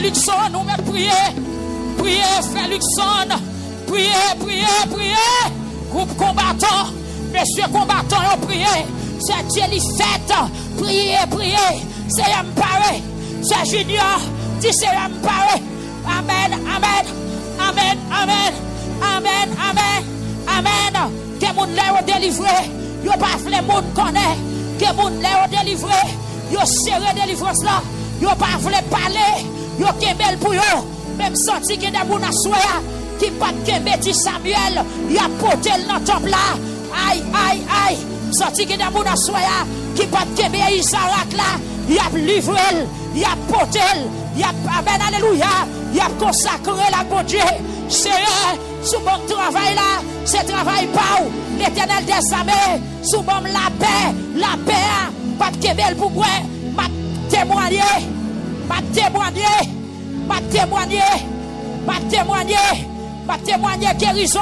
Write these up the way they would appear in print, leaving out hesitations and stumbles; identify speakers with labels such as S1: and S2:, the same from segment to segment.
S1: Luxon, nous même prier. Priez, frère Luxon. Priez. Groupe combattant. Messieurs combattants, priez. C'est Dieu qui fait. Priez. C'est M'paré. C'est Junior. Dis c'est M'paré. Amen. Que moun lè délivré. Yo pas vle moun connaît. Que moun lè délivré. Yo serré délivrance là. Yo pas vle parler. Yo kembel pour yo. Même senti que des moun assoya qui pas kembe di Samuel. Ya potel dans temple là. Aïe. Senti que des moun assoya qui pas kembe Isaac là. Ya livré. Ya potel. Ya amen alléluia. Ya consacré la bon Dieu. Seigneur, sous bon travail là, c'est travail pas où l'Éternel des armées, sous bon la paix, pas de kebel pour moi, m'a témoigner guérison,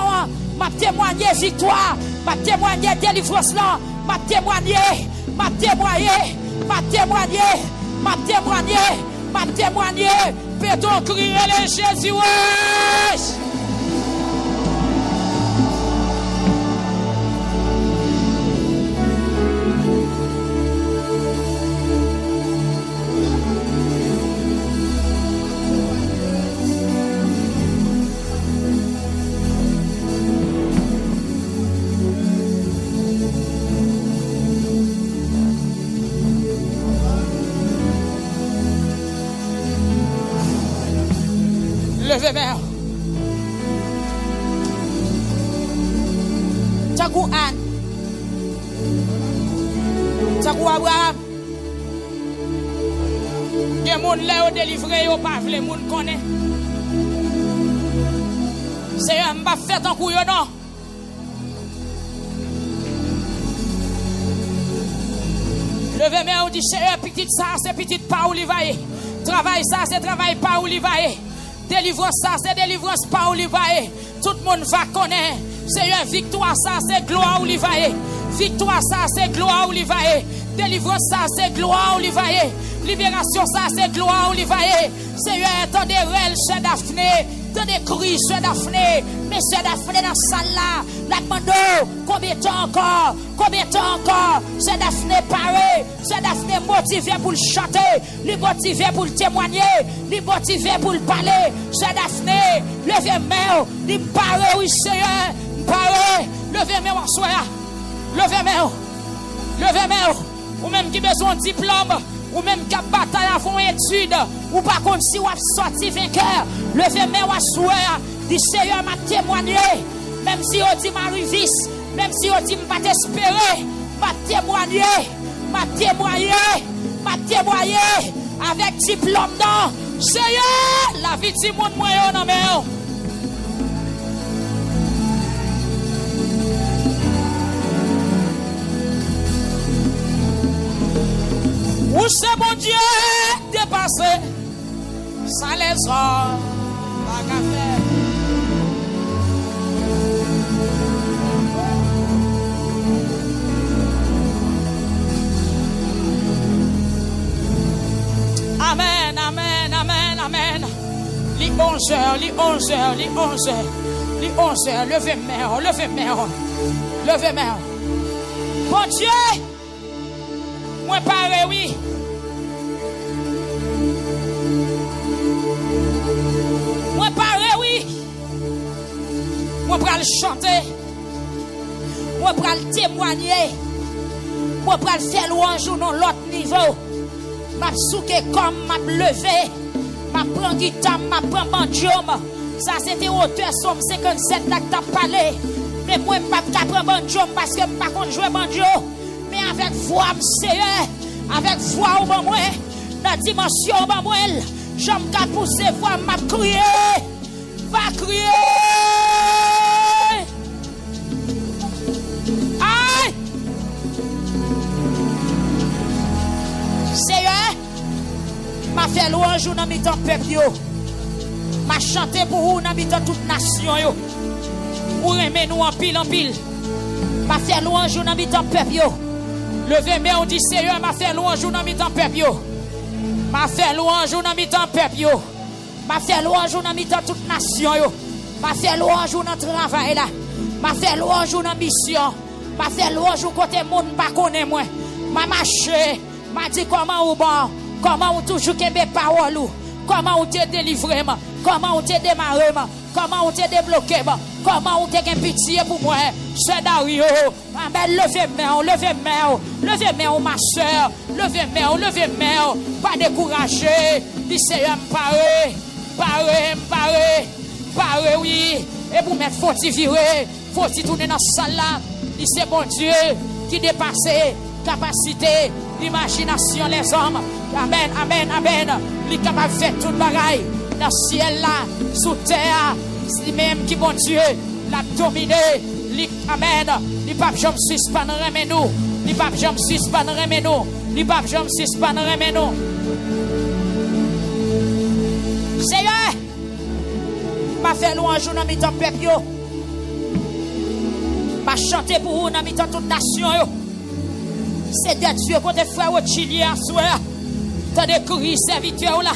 S1: m'a témoigner victoire, m'a témoigner délivrance là, m'a témoigner, peut-on crier les Jésus, wesh! Levez main. Takou Anne. Takou Abraham. Des moun lè ou délivré ou pas vle moun connaît. C'est un m'a fait en couillon non. Levez main ou dit c'est petite ça c'est petite pas où li va. Travail ça c'est travail pas où li va. Délivrance ça, c'est délivrance pas où il va. Tout le monde va connaître. Seigneur, victoire ça, c'est gloire où il va. Victoire ça, c'est gloire où il va. Délivrance ça, c'est gloire où il va. Libération ça, c'est gloire où il va. Seigneur, attendez réel, chef Daphné. Attendez cri, chef Daphné. Monsieur Daphné dans la salle là. La demande, combien de temps encore? C'est Daphné paré. C'est Daphné motivé pour le chanter. Lui motivé pour le témoigner. Lui motivé pour le parler. C'est Daphné. Levez main. Lui paré, oui, Seigneur. Paré. Levez main, soya. Levez main. Ou même qui besoin de diplôme. Ou même qui a bataille avant étude. Ou par contre, si vous avez sorti vainqueur. Levez main, soya. Dit Seigneur m'a témoigné. Même si on dit ma rivis, même si on dit m'a t'espérer, m'a témoigné avec diplôme non. Seigneur, la vie du monde moyen non mais. Où c'est mon Dieu dépassé, ça les a pas qu'à faire. Amen. Les 11 heures. Levez main. Bon Dieu, moi paré, oui. Moi pour le chanter. Moi pour le témoigner. Moi pour le faire louange dans l'autre niveau. M'a souké comme m'a levé. M'a prend guitare, m'a prend bandium. Ça c'était auteur somme 57 là que t'as parlé. Mais moi pas prendre bandium parce que pas contre jouer bandio. Mais avec voix Seigneur, avec voix au bon moi, dans dimension au bon moi, j'aime qu'à pousser voix m'a crier. Va crier. Aïe! Seigneur, m'a fait louange dans mi-temps peuple yo. M'a chanté pour vous dans mi-temps toute nation yo. Pour aimer nous en pile. M'a fait louange dans mi-temps peuple yo. Levez main on dit Seigneur m'a fait louange dans mi-temps peuple yo. M'a fait louange dans mi-temps peuple yo. m'a fait louange dans mi-temps toute nation yo. M'a fait louange dans travail là. M'a fait louange dans mission. M'a fait louange côté monde pas connaît moi. M'a marché, m'a dit comment ou bon, comment ou toujours kembe parole ou, comment ou te délivrer, comment ou te démarrer, comment ou te débloquer, comment ou te gen pitié pour moi. C'est Dario. Amen, levez main, ma soeur, levez main, pas décourager. Dis Seigneur paré, oui. Et pour mettre faut-il virer, faut-il tourner dans la salle là. Dis c'est bon Dieu qui dépasse capacité, l'imagination les hommes. Amen. Il est capable de faire tout le bagaille dans le ciel là, sous terre. C'est même qui bon Dieu l'a dominé. Amen. Les papes jamais suspendre mais nous. Les papes jamais suspendre mais nous. Les papes jamais suspendre mais nous. Seigneur, m'a fait louange dans mi-temps peuple yo. M'a chanté pour vous dans mi-temps toute nation yo. C'est de Dieu côté frère au Chili à soir. Tendez cri serviteur là.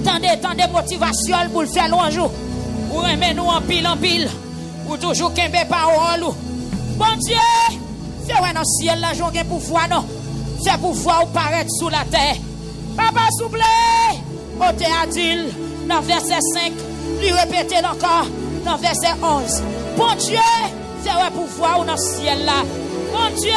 S1: Tendez motivation pour le faire louange. Ou remet nous en pile. Ou toujours kembe parole. Bon Dieu, fais ouais dans le ciel là, j'en ai pouvoir non. Fais pouvoir ou paraître sous la terre. Papa souple. Ote a dit dans verset 5, lui répéter encore dans verset 11. Bon Dieu, fais ouais pouvoir ou dans le ciel là. Bon Dieu,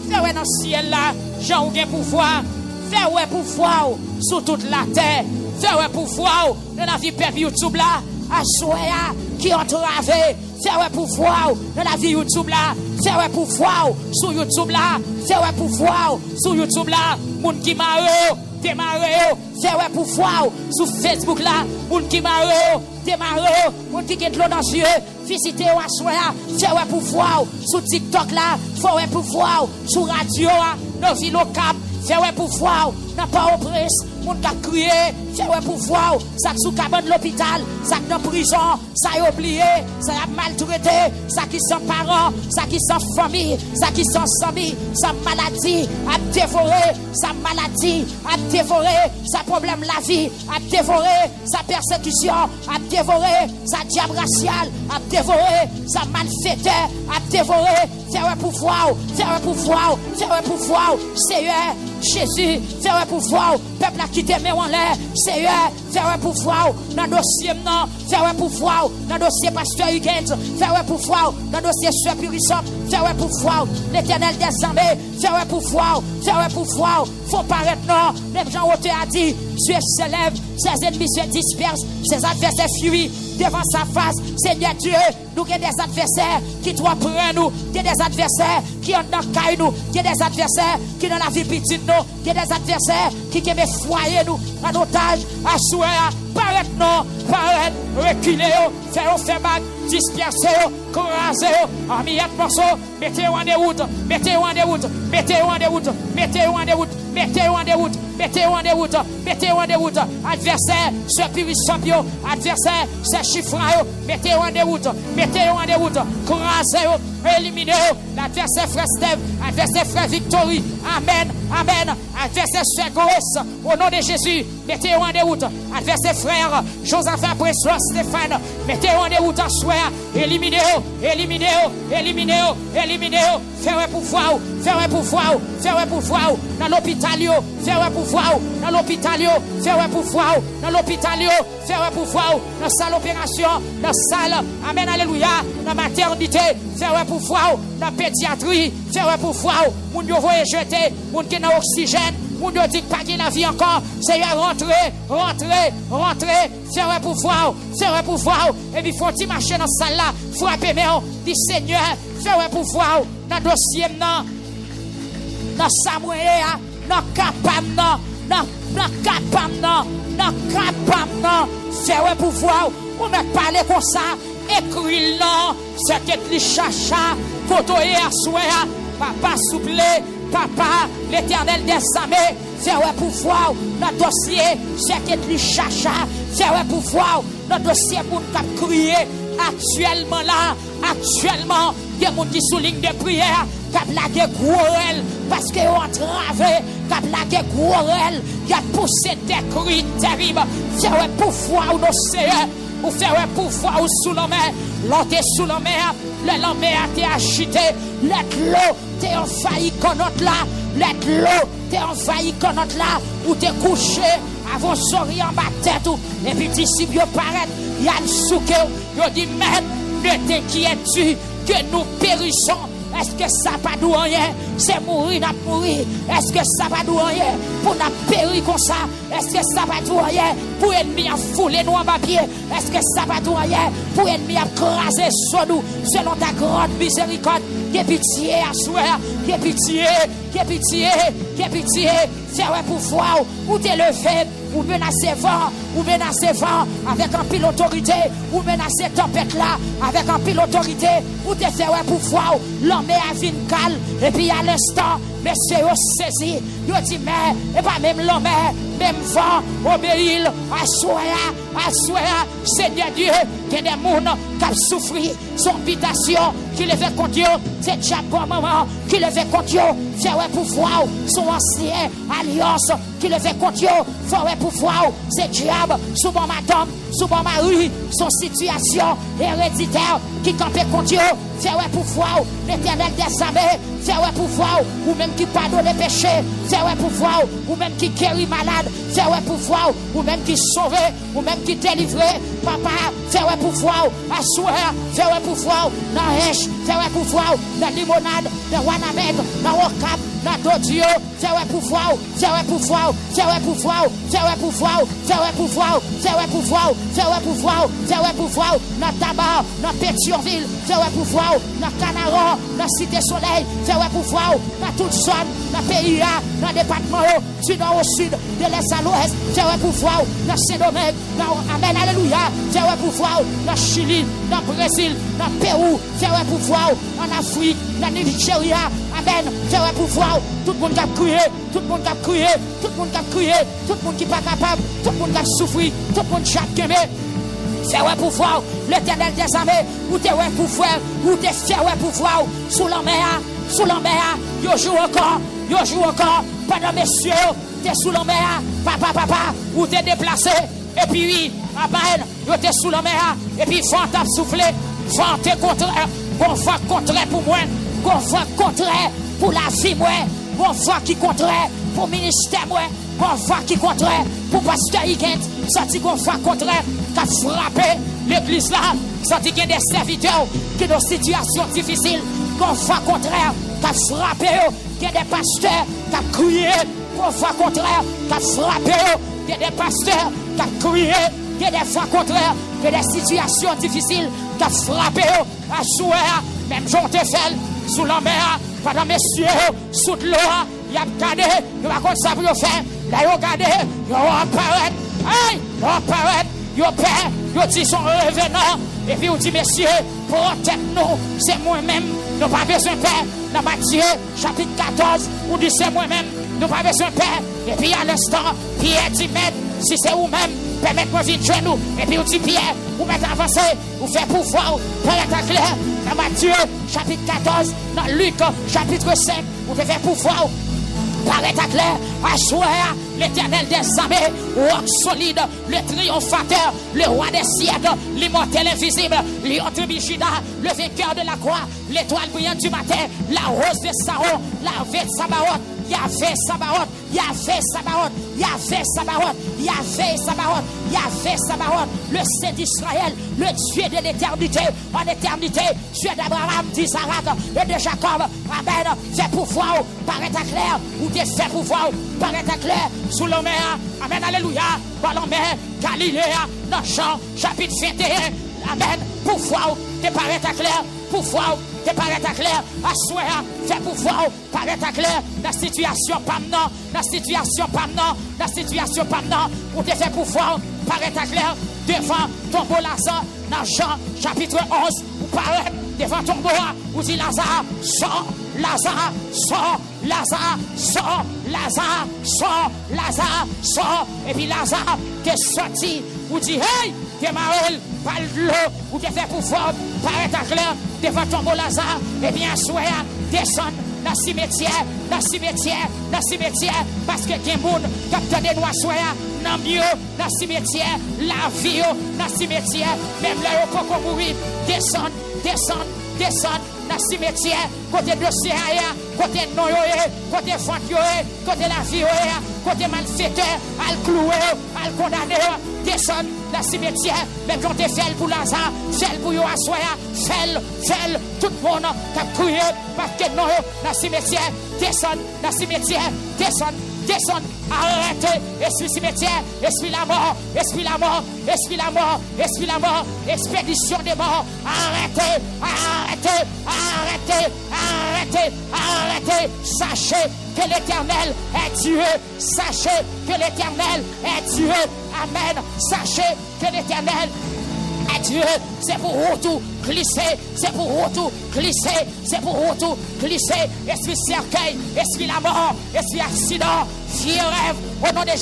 S1: fais ouais dans le ciel là, j'en ai pouvoir. Fais ouais pouvoir sur toute la terre. Fais ouais pouvoir dans la vie peuple YouTube là. Assoya qui entravé. Fais ouais pouvoir dans la vie YouTube là. Fais ouais pouvoir sur YouTube là. Fais ouais pouvoir sur YouTube là. Moun qui marre, démarre. Fais ouais pouvoir sur Facebook là. Moun qui marre, démarre. Moun qui get l'eau dans les yeux. Visitez ou assoya. Fais ouais pouvoir sur TikTok là. Fais ouais pouvoir sur radio là. Nos villes locales. Fais ouais pouvoir n'a pas au presse. Moun qui a crié. Fais ouais pouvoir. Ça sous cabane de l'hôpital. Ça dans prison. Ça a oublié. Ça a maltraité. Ça qui sans parents. Ça qui sans famille. Ça qui sans amis. Sa maladie a dévoré. Sa maladie a dévoré. Sa problème la vie a dévoré. Sa persécution a dévoré. Sa diable racial a dévoré. Sa malfaiteur a dévoré. Fais ouais pouvoir. Fais ouais pouvoir. Fais ouais pouvoir. Seigneur Jésus. Fais ouais pouvoir. Peuple a quitté mais en l'air. Seigneur. Fais ouais pouvoir. Dans dossier non. Fais ouais pouvoir. Dans dossier pasteur Hugues. Fais ouais pouvoir. Dans dossier soeur Purissant. Fais ouais pouvoir. L'éternel des armées. Fais ouais pouvoir. Fais ouais pouvoir. Faut paraître non. Les gens ont a dit. Dieu s'élève. Ses ennemis se dispersent. Ses adversaires fuient devant sa face. Seigneur Dieu, nous avons des adversaires qui doivent prendre nous. Il y a des adversaires qui ont dans le caille nous. Il y a des adversaires qui dans la vie petite nous. Il y a des adversaires qui aiment foyer nous en otage. À souhait, paraître non, paraître, reculer, faire bague, disperser, craser, en milliard de morceaux, mettez-vous en déroute, mettez-vous en déroute, mettez-vous en déroute, mettez-vous en déroute, mettez-vous en déroute, mettez-vous en déroute, mettez-vous en déroute, adversaire, ce puissant, adversaire, ce chiffre, mettez-vous en déroute, mettez-vous en déroute, crasez, éliminez, l'adversaire frère Steve, adversaire frère Victory, amen, amen, adversaire frère Goros, au nom de Jésus, mettez-vous en déroute, adversaire frère Josaphat Pressois Stéphane, mettez-vous en déroute en soir, éliminez, éliminez, éliminez, éliminez, faites pouvoir, faites pouvoir, faites pouvoir, dans l'hôpital, faites pouvoir, dans l'hôpital, faites pouvoir, dans l'hôpital, faites pouvoir, dans la salle d'opération, dans la salle, amen, alléluia, dans la maternité, faites pouvoir, dans la pédiatrie, faites pouvoir, moun yo voye jeter, moun qui n'a oxygène, moun yo dit pas qu'il la vie encore, Seigneur, rentrez, faites pouvoir, et puis faut il marcher dans la salle là, frappez main, dit Seigneur, faites pouvoir, dans le dossier, dans Samuel, dans capable, dans faites pouvoir, on va parler comme ça, écrit non, c'est que les chacha, kotoye à soya, papa souple, papa, l'éternel des armées, faites pouvoir, dans dossier, c'est que les chacha, faites pouvoir, dans dossier pour nous crier, actuellement là, actuellement, Il y a des gens qui soulignent de prière, qui ont lagué gros parce qu'ils ont entravé, qui ont lagué gros il y a poussé des cris terribles. Faire pouvoir ou nos seigneurs, ou faire pouvoir ou sous la mer, l'autre sous la mer, la mer a été agitée, l'eau t'es envahi comme notre là, l'eau t'es envahi comme notre là, ou t'es couché avant de sortir en bas de tête, et puis d'ici, il paraît, il y a le souke, il dit, même, ne t'inquiètes-tu que nous périssons. Est-ce que ça pas nous rien? C'est mourir, n'a mourir. Est-ce que ça pas nous rien? Pour nous périr comme ça? Est-ce que ça pas nous rien? Pour l'ennemi à fouler nous en papier? Est-ce que ça pas nous rien? Pour l'ennemi à craser sur nous, selon ta grande miséricorde? Qui pitié à soi, qui pitié, qui pitié, qui pitié. Faire pour voir ou t'élever, ou menacer vent, avec un pile autorité, ou menacer tempête là, avec un pile autorité, ou te faire pour voir l'homme à vin calme, et puis à l'instant, messieurs, saisi, ils dit, mais, et pas même l'homme, même vent, obéir, assoya, Seigneur Dieu, qu'il y a des gens qui ont souffert, son habitation, qui le fait contre eux, c'est déjà bon moment, qui le fait contre eux, faire pour voir son ancien alliance, qui le fait contre eux, faire pour voir, c'est diable, sous mon madame, sous mon mari, son situation héréditaire, qui campait contre eux, faire pour voir, l'éternel des armées, faire pour voir, ou même qui pardonne les péchés, faire pour voir, ou même qui guérit malade, faire pour voir, ou même qui sauve, ou même qui délivre, papa, faire pour voir, assoir, faire pour voir, dans Hèche, faire pour voir, dans Limonade, dans Wanamède, dans Wakap, dans Dodio, faire pour voir, faire pour voir, faire pour voir, faire pour voir, faire pour voir, faire pour voir, faire pour voir, faire pour voir, dans Tabar, dans Pétionville, faire pour voir, dans Canaran, dans Cité Soleil, faire pour voir, dans toute zone, dans pays, dans département, du nord au sud, de l'est à l'ouest, faire pour voir, dans Saint-Domingue, dans Amen, alléluia, faire pour voir, dans Chili, dans Brésil, dans Pérou, faire pour voir, en Afrique, dans Nigeria, amen, faire pour voir, tout le monde qui a crié, tout le monde qui a crié, tout le monde qui a crié, tout le monde qui n'est pas capable, tout le monde qui a souffert, tout le monde qui a aimé. Faire pour voir l'éternel des armées, ou t'es pour voir, ou t'es faire pour voir, sous la mer, yo joue encore, pendant messieurs, t'es sous la mer, papa, ou t'es déplacé, et puis oui, amen, yo t'es sous la mer, et puis vent t'a soufflé, vent t'es contraire, bon vent contraire pour moi, bon vent contraire pour la vie moi, bon vent qui contraire pour le ministère moi, bon vent qui contraire pour pasteur Higuent, senti qu'on vent contraire qui a frappé l'église là, senti qu'il y a des serviteurs qui ont des situations difficiles, bon vent contraire qui a frappé, qu'il y a des pasteurs qui ont crié, bon vent contraire qui a frappé, qu'il y a des pasteurs qui ont crié, qu'il y a des vents contraires, qu'il y a des situations difficiles qui ont frappé, à souhait, même Jean Tefel, sous la mer, pendant messieurs, sous l'eau, il y a gardé, il va comme ça pour le faire, là il a gardé, il va apparaître, il va père, il dit son revenant, et puis il dit messieurs, protège-nous, c'est moi-même, nous pas besoin de père, dans Matthieu, chapitre 14, on dit c'est moi-même, nous pas besoin de père, et puis à l'instant, Pierre dit, maître, si c'est vous-même, permettez-moi de venir chez nous, et puis on dit Pierre, vous mettez avancé, vous faites pouvoir, paraître clair, dans Matthieu, chapitre 14, dans Luc, chapitre 5, vous faites pouvoir, paraître clair, asseoir l'éternel des armées, roc solide, le triomphateur, le roi des siècles, l'immortel invisible, l'autre Bichida, le vainqueur de la croix, l'étoile brillante du matin, la rose de Saron, la vie de Sabaoth, Yahvé Sabaoth, Yahvé Sabaoth, Yahvé Sabaoth, Yahvé Sabaoth, Yahvé Sabaoth, le Saint d'Israël, le Dieu de l'éternité, en éternité, Dieu d'Abraham, d'Isaac et de Jacob, amen, fait pouvoir, paraître clair, ou t'es fait pouvoir, paraître clair, sous la mer, amen, alléluia, par la mer, Galilée, dans Jean, chapitre 21, amen, pouvoir, t'es paraître clair, pouvoir, t'es paraître clair, assoir, fait pouvoir, paraître clair, la situation pas maintenant, la situation pas maintenant, la situation pas maintenant, ou t'es fait pouvoir, paraître clair, devant ton beau Lazare, dans Jean, chapitre 11, ou paraît devant ton beau, ou dit Lazare, sors, Lazare, sors, Lazare, sors, Lazare, sort. Et puis Lazare, qui est sorti, vous dit, hey, t'es marrel, pas de l'eau, ou t'es fait pour fort, paraît à clair, devant ton beau Lazare, et bien, soyez, descend dans le cimetière, parce que des gens qui ont des noirs soyez, dans mieux, dans le cimetière, la vie, dans le cimetière, même là, il faut qu'on mourir, descend dans le cimetière, côté dossier, côté non, côté fantôme, côté la vie, côté malfaiteur, al cloué, al condamné, descend dans le cimetière, même quand tu fais pour Lazare, fais pour Yoassoya, fais, tout le monde qui a crié, parce que non, dans le cimetière, descend dans le cimetière, descend, arrêtez, esprit cimetière, esprit la mort, expédition des morts, arrêtez, sachez que l'Éternel est Dieu, amen, sachez que l'Éternel est Dieu, c'est pour tout glisser, esprit cercueil, esprit la mort, esprit accident, vieux rêve, au nom de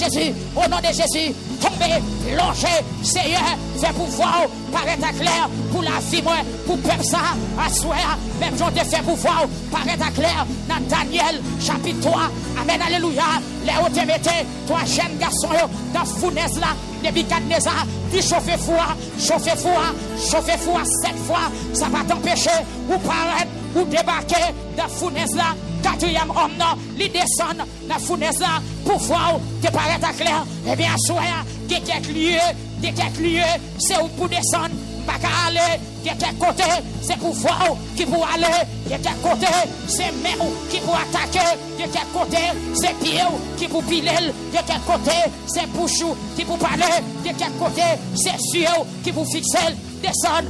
S1: Jésus, tomber, plonger, Seigneur, fais pouvoir, paraître à clair, pour la vie, moi, pour peuple ça, à soi, même j'en ai fait pouvoir, paraître à clair, dans Daniel, chapitre 3, amen, alléluia, les où te mettez, toi, jeune garçon, dans fournaise là, Nebuchadnezzar, dit chauffer foie 7 fois, ça va t'empêcher, ou paraître, ou débarquer, dans fournaise là, 4e homme, non, il descend dans fournaise là, pour voir, te paraître à clair, eh bien, soyez, de quelques lieux, c'est où pour descendre, pas qu'à aller, de quel côté, c'est pour voir qui pour aller, de quel côté, c'est main qui pour attaquer, de quel côté, c'est pied qui pour piler, de quel côté, c'est bouche qui pour parler, de quel côté, c'est cieux qui pour fixer, descendre,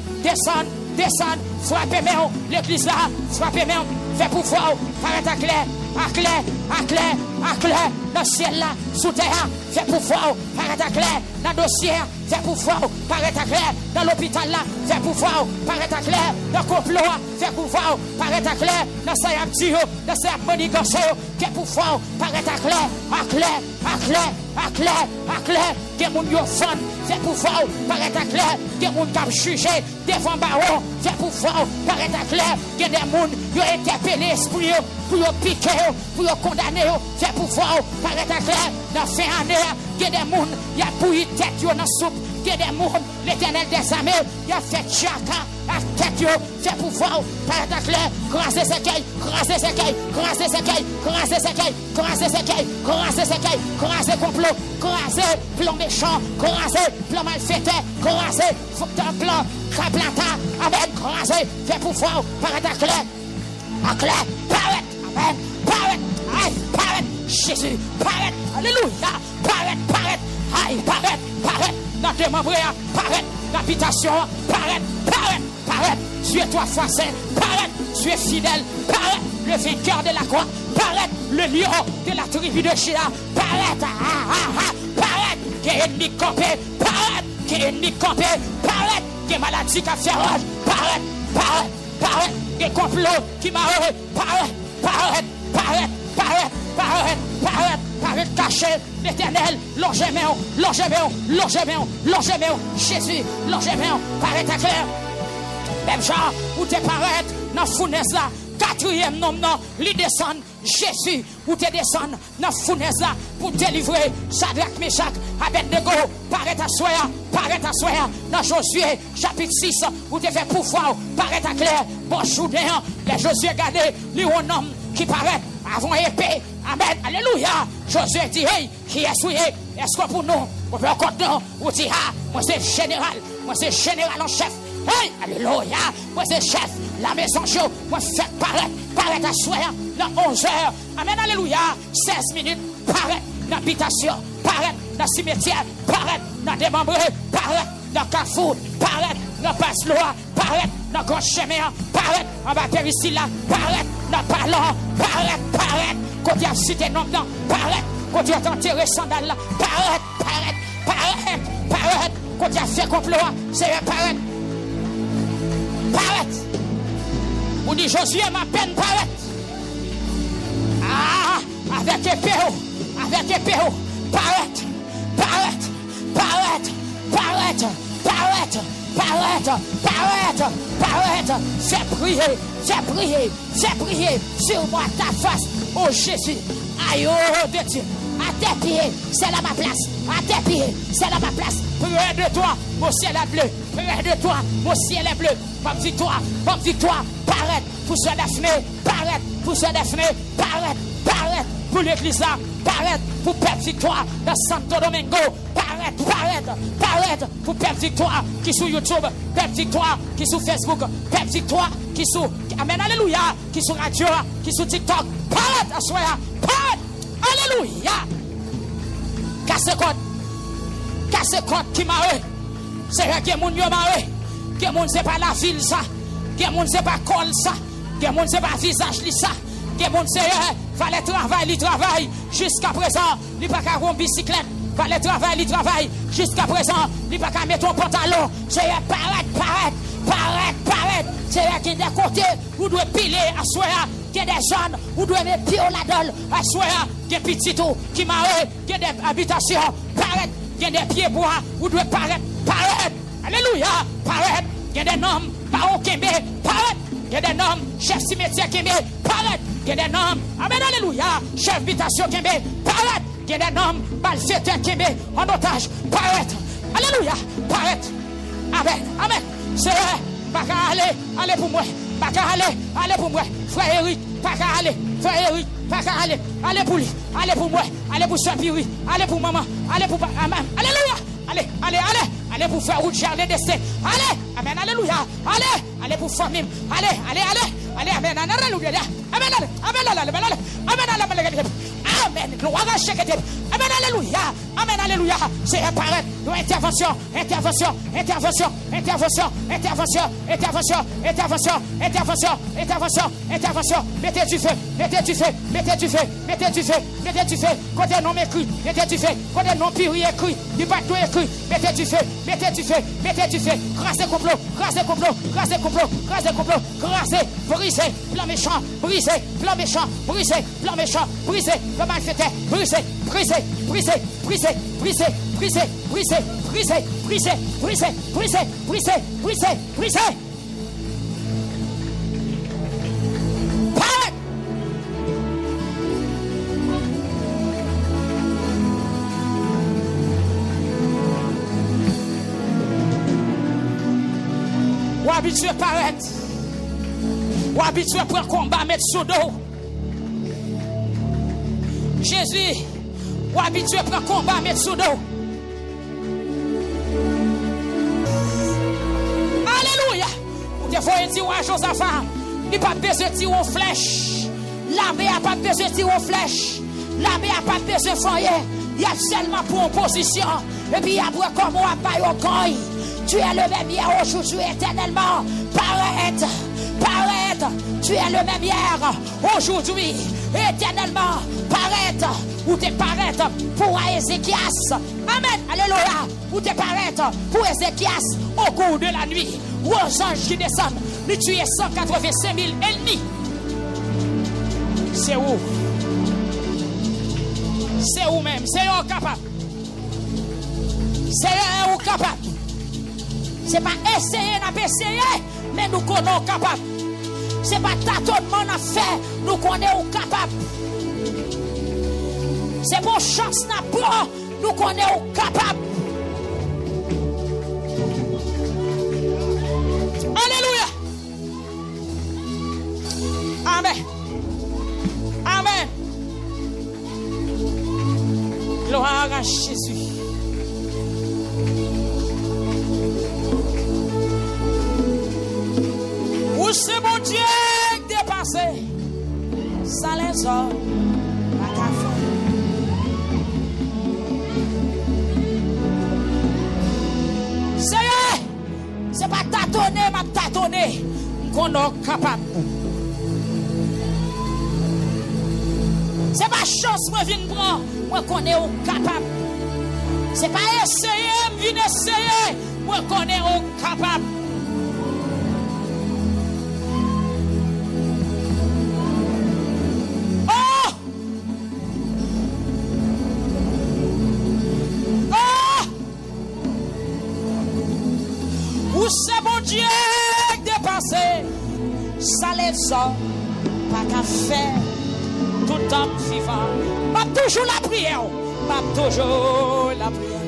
S1: frappez main, l'église là, frappez main, fait pour voir, paraître à clair, dans le ciel là, sous terre, fait pour voir, paraître à clair, dans le dossier, fait pour voir, paraître à clair, dans l'hôpital là, fait pour voir, paraître à clair, dans le complot, fait pour voir, paraître à clair, dans sa yamtio, dans sa manigancé, fait pour voir, paraître à clair, des gens qui font, fait pour voir, paraître à clair, des gens qui ont jugé devant baron, fait pour voir, paraître à clair, des gens qui ont interpellé l'esprit, pour piquer, pour condamner, fait pour voir, paraître à clair, dans fin année, il y a des gens qui ont bouilli tête dans la soupe, il y a des gens, l'Éternel des armées, il a fait chaka, à tête, fait pour voir, paraître à clair, grâce à séquelles, grâce à complot, grâce à plan méchant, grâce à plan malfaiteur, grâce à plan caplata, amen, grâce à fait pour voir, paraître à clair, paraître, amen, paraître, Jésus, paraître, alléluia, paraître, aïe, paraître, dans tes membres, paraître, l'habitation, paraître, tu es toi français, paraître, tu es fidèle, paraître, le vainqueur de la croix, paraître, le lion de la tribu de Juda, paraître, qui est ennemi campé, paraître, qui est maladie qui a fait rage, paraître, des complots qui m'arrêtent, paraître, caché, l'Éternel, longez-moi, Jésus, longez-moi, paraître à clair, même genre, où te paraître, dans fournaise là, 4e nom, non, lui descend, Jésus, où te descend, dans fournaise là, pour délivrer, Shadrach, Meshach, Abednego, paraître à soya, dans Josué, chapitre 6, où te fait pouvoir, paraître à clair, bon Jourdain, les Josué gardé, lui un homme qui paraît, avant épée, amen, alléluia, Josué dit, hey, qui est souillé, est-ce que pour nous, on peut encore nous, ou dit, ah, moi c'est général en chef, hey, alléluia, moi c'est chef, la maison chaud, moi faites paraître à soya, dans 11 heures, amen, alléluia, 16 minutes, paraître dans l'habitation, paraître dans le cimetière, paraître dans démembré, paraître dans Carrefour, paraître dans Passe-Loi, paraître dans Grand Chemin, paraître en bas ici là, paraître dans Parlant, paraître, quand il y a cité nom dedans, paraître, quand il y a enterré sandal là, paraître, quand il y a fait complot, c'est paraître. On dit Josué ma peine paraître. avec épée, paraître, fais prier sur moi ta face, oh Jésus, aïe oh de Dieu, à tes pieds, c'est là ma place, à tes pieds, c'est là ma place, près de toi, mon ciel est bleu, près de toi, mon ciel est bleu, bonne victoire, paraître, pour ce Daphné, paraître, pour ce Daphné, paraître, pour l'église là, paraître, pour perdre victoire, dans Santo Domingo, paraître, pour perdre victoire, qui sur YouTube, perdre victoire, qui sur Facebook, perdre victoire, qui sur, amen, alléluia, qui sur radio, qui sur TikTok, paraître, assoya, paraître, alléluia, casse code qui m'a eu, c'est vrai que mon yo m'a eu, que mon c'est pas la ville ça, que mon c'est pas col ça, que mon c'est pas visage li ça, que mon c'est fallait travail, jusqu'à présent, il pas qu'à rouler bicyclette. Fallait travail, jusqu'à présent, il pas qu'à mettre ton pantalon. C'est paraître. C'est qu'il y a des côtés où doit piler à soya, qu'il y a des zones où doit mettre pied au ladol à soya, qu'il y a des petits tout qui marrent, qu'il y a des habitations, paraître, qu'il y a des pieds bois où doit paraître. Alléluia, paraître, qu'il y a des noms, baron Kembe, paraître, qu'il y a des noms, chef cimetière Kembe, paraître, qu'il y a des noms, amen, alléluia, chef habitation Kembe, paraître. Il y a des hommes, balféteurs qui met en otage. Paraître. Alléluia. Paraître. Amen. C'est vrai. Pas qu'à aller pour moi. Pas qu'à aller pour moi. Frère Eric, pas qu'à aller. Frère Eric, pas qu'à aller. Allez pour lui. Allez pour moi. Allez pour Soeur Piri. Allez pour maman. Allez pour amen. Alléluia. Allez pour faire route jardin destin. Allez. Amen. Alléluia. Allez pour famille. Allez. Amen. Alléluia. Amen. Gloire à chaque étape. Amen. Alléluia. C'est apparaître. Intervention. Mettez du feu. Côté non écrit. Mettez du feu. Côté non pire écrit. Du bateau écrit. Mettez du feu. Crasez complot. Brisez. Plan méchant. Le malfaiteur. Brisez. Ou habitué paraître. Ou habitué pour un combat mettre sous dos. Jésus, ou habitué pour un combat mettre sous dos. Alléluia. Ou des fois il dit à Josaphat, il n'a pas besoin de tirer aux flèches. L'armée n'a pas besoin de tirer aux flèches. L'armée n'a pas besoin de foyer. Il y a seulement pour une position. Et puis après comme on a pas au coin. Tu es le même hier, aujourd'hui, éternellement. Paraître. Tu es le même hier, aujourd'hui, éternellement. Paraître. Ou te paraître pour Ézéchias. Amen. Alléluia. Ou te paraître pour Ézéchias au cours de la nuit. Ou aux anges qui descendent. Nous tuer 185 000 ennemis. C'est où? C'est où même? C'est où capable? C'est où capable? C'est pas essayer, n'a pas essayé, mais nous connaissons capable. C'est pas tâtonnement à faire, nous connaissons capable. C'est bon chance n'a pas, nous connaissons capable. Alléluia. Amen. Gloire à Jésus. Où c'est mon Dieu dépassé, ça les a à ta fin. C'est pas tâtonner, qu'on est capable. C'est pas chance, moi viens prendre, moi qu'on est capable. C'est pas essayer, viens essayer, moi qu'on est capable. ça, pas qu'à faire, tout homme vivant. Pas toujours la prière, pas toujours la prière.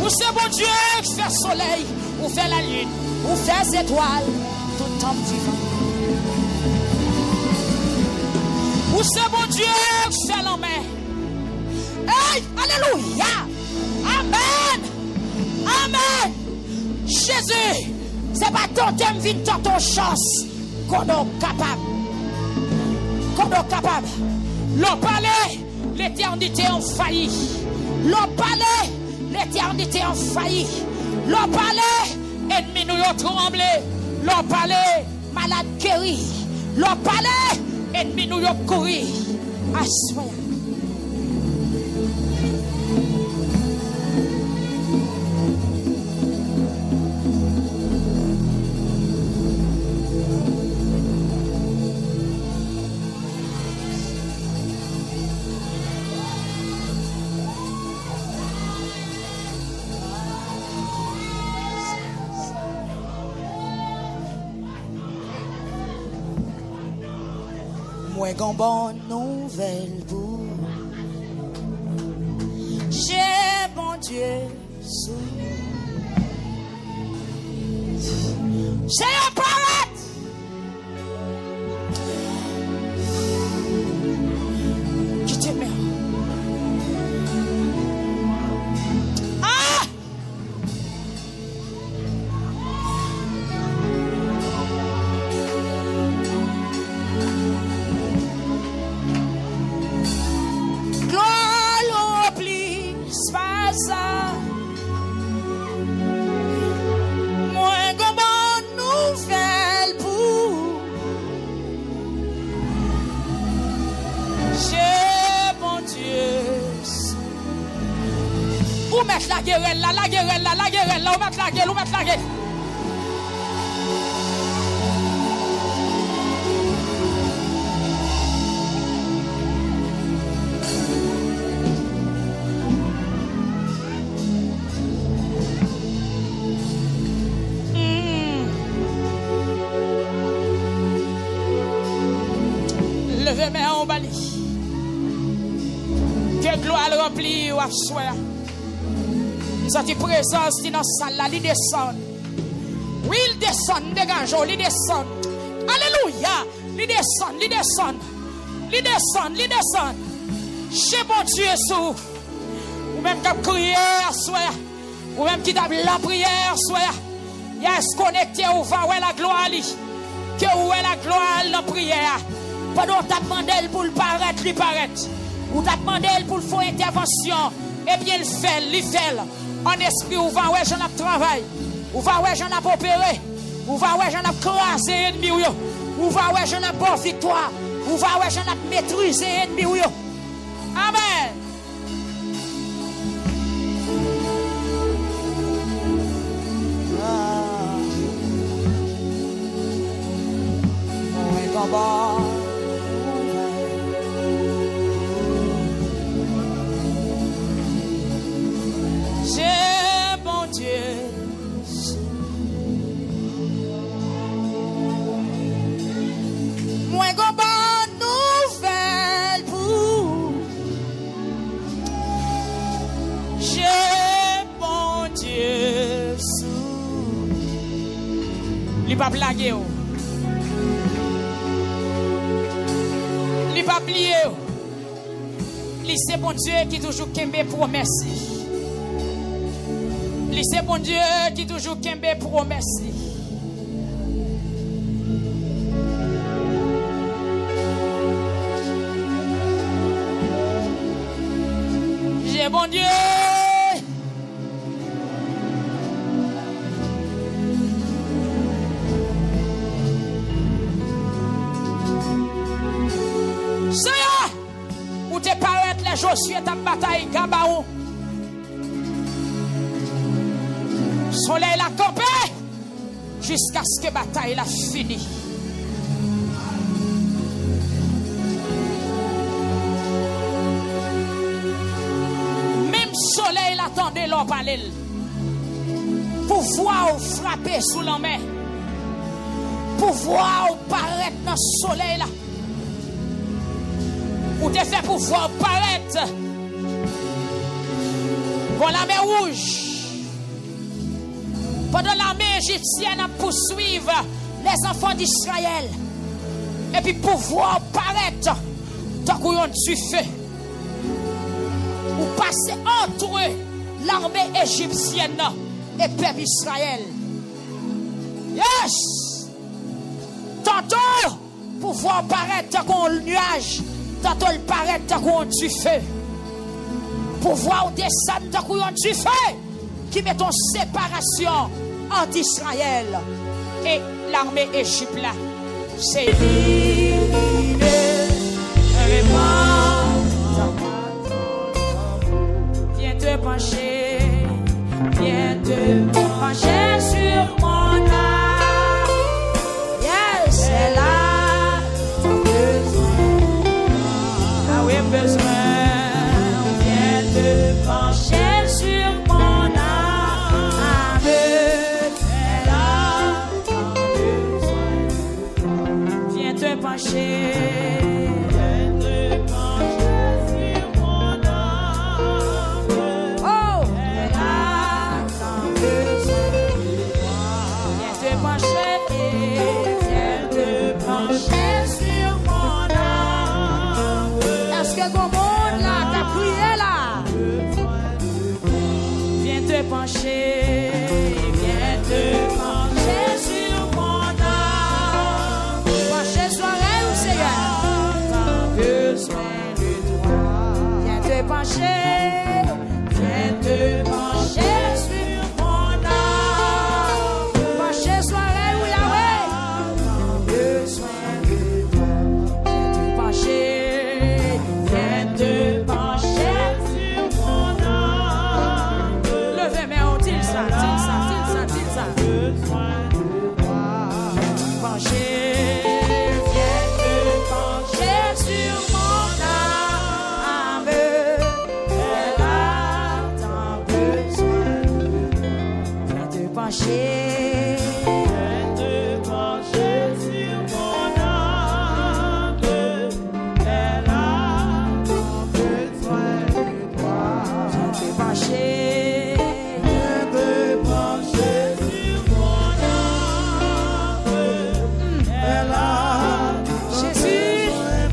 S1: Ou c'est bon Dieu qui fait soleil, ou fait la lune, ou fait les étoiles, tout homme vivant. Ou c'est bon Dieu qui fait la main. Hey, alléluia. Amen. Amen. Jésus, c'est pas ton thème, vite ton chance. Qu'on est capable. Qu'on est capable. L'on parlait, l'éternité en failli. L'on parlait, l'éternité en failli. L'on parlait, ennemi nous ont tremblé. L'on parlait, malade guéri. L'on parlait, ennemi nous ont couru. Assoya. Moi, une bonne nouvelle pour j'ai bon Dieu sous. J'ai un parade. Qui t'aime? Ah! La guerre là, la guerre là, la guerre là, on met la guerre, on met la guerre. Levez-moi en bali. Que gloire remplie ou assoya. Cette présence dans la salle, il descend. Oui, il descend, dégageons, il descend. Alléluia, il descend, il descend. Il descend, il descend. Chez bon Dieu, sous. Ou même qui a crié, soit. Ou même qui a la prière, soit. Yes, connecté, ou va, où est la gloire, que où est la gloire, la prière. Pendant que tu as demandé pour le paraître, il paraît. Ou tu as demandé pour le faire intervention, eh bien, il fait. En esprit, ou va ouais, j'en ai travail. Ou va ouais, j'en ai opéré. Ou va ouais, j'en ai crasé ennemi. Ou va ouais, j'en ai bonne victoire. Ou va ouais, j'en ai maîtrisé ennemi. Amen. J'ai bon Dieu. Moi, une bonne nouvelle pour. J'ai bon Dieu sous. Il va blaguer. Il va plier. C'est bon Dieu qui toujours kembe promesse. C'est bon Dieu qui toujours kembe promesse. J'ai bon Dieu. Seigneur, où te paraître les Josué ta bataille Gabaon. Soleil la campé jusqu'à ce que la bataille la fini. Même soleil l'attendait l'on parler pour voir ou frapper sous la main. pouvoir paraître dans le soleil là. Ou te fait pouvoir paraître pour la mer rouge. Pendant l'armée égyptienne a poursuivre les enfants d'Israël. Et puis pouvoir paraître tant qu'on a du feu. Ou passer entre l'armée égyptienne et peuple Israël. Yes! Tantôt, pouvoir paraître tant qu'on a le nuage. Tantôt, il paraît tant qu'on a du feu. Pouvoir descendre tant qu'on a du feu. Qui met en séparation entre Israël et l'armée égyptienne là. C'est viens te pencher, viens te pencher sur mon âme. Yes, c'est là, t'as besoin. Ah oui, besoin. Viens te pencher sur mon âme. C'est là, t'as besoin. Viens te pencher. Pencher, viens te pencher sur mon âme. Pencher soirée ou Seigneur, t'as besoin de toi. Viens te pencher, viens te pencher sur mon âme. Pencher soirée ou Yahweh, t'as besoin de toi. Viens te pencher, viens te pencher sur mon âme. Levez mes hauts, dis ça. Besoin de toi. Pencher, viens te pencher sur mon âme. Elle a tant besoin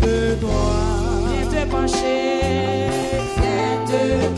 S1: de toi. Viens te pencher, viens te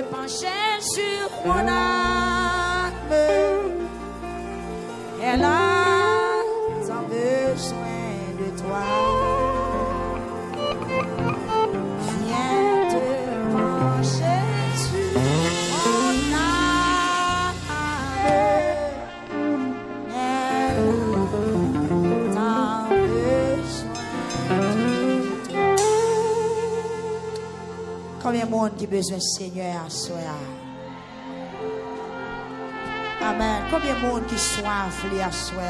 S1: pencher sur mon âme. Elle a tant besoin de toi. Viens te pencher. Combien de monde qui a besoin du Seigneur à soi? Amen. Combien de monde qui soif à soi?